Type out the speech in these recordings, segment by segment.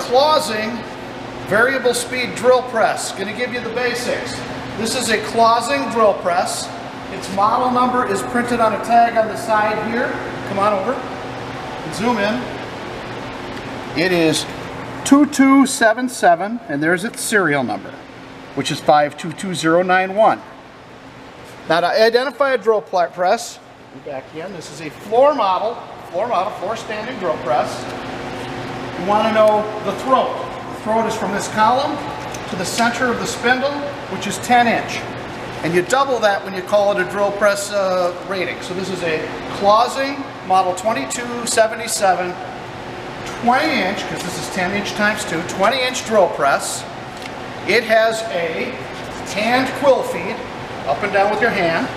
closing variable speed drill press. Going to give you the basics. This is a closing drill press. Its model number is printed on a tag on the side here. Come on over. Zoom in. It is 2277, and there's its serial number, which is 522091. Now to identify a drill press, back again, this is a floor standing drill press. You want to know the throat. The throat is from this column to the center of the spindle, which is 10 inch. And you double that when you call it a drill press rating. So this is a closing model 2277, 20 inch, because this is 10 inch times 2, 20 inch drill press. It has a hand quill feed, up and down with your hand.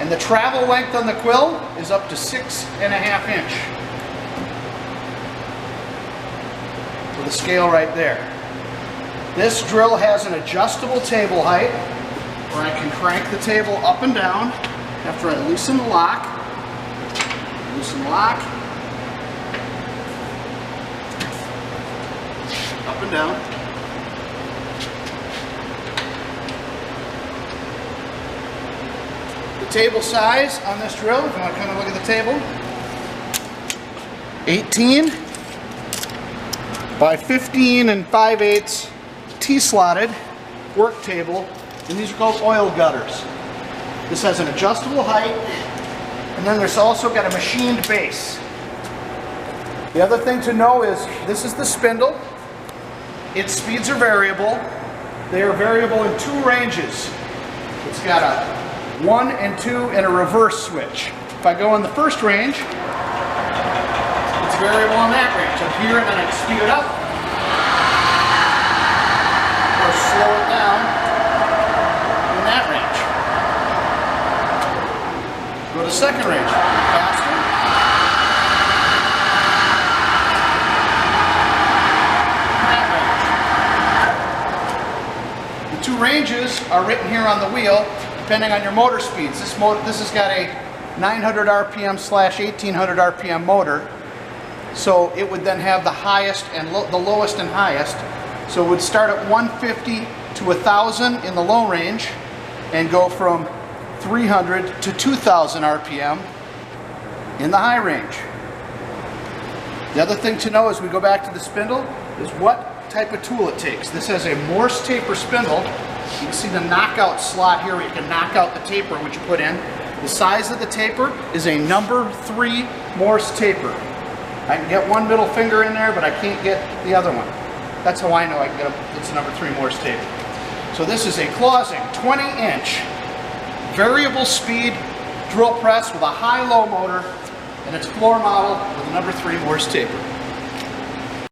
And the travel length on the quill is up to 6.5 inch. With a scale right there. This drill has an adjustable table height, where I can crank the table up and down after I loosen the lock. Loosen the lock. Up and down. The table size on this drill, if you want to kind of look at the table, 18 by 15 and 5/8 T-slotted work table, and these are called oil gutters. This has an adjustable height, and then there's also got a machined base. The other thing to know is this is the spindle. Its speeds are variable. They are variable in 2 ranges. It's got a 1 and 2 and a reverse switch. If I go in the first range, it's variable in that range. Up here, and then I can speed it up or slow it down in that range. Go to the second range, faster. The 2 ranges are written here on the wheel, depending on your motor speeds. This has got a 900 RPM / 1800 RPM motor, so it would then have the highest and the lowest and highest. So it would start at 150 to 1000 in the low range and go from 300 to 2000 RPM in the high range. The other thing to know as we go back to the spindle is what type of tool it takes. This has a Morse taper spindle. You can see the knockout slot here where you can knock out the taper which you put in. The size of the taper is a number 3 Morse taper. I can get one middle finger in there, but I can't get the other one. That's how I know I can get it's a number 3 Morse taper. So this is a closing 20 inch variable speed drill press with a high-low motor, and it's floor model with a number 3 Morse taper.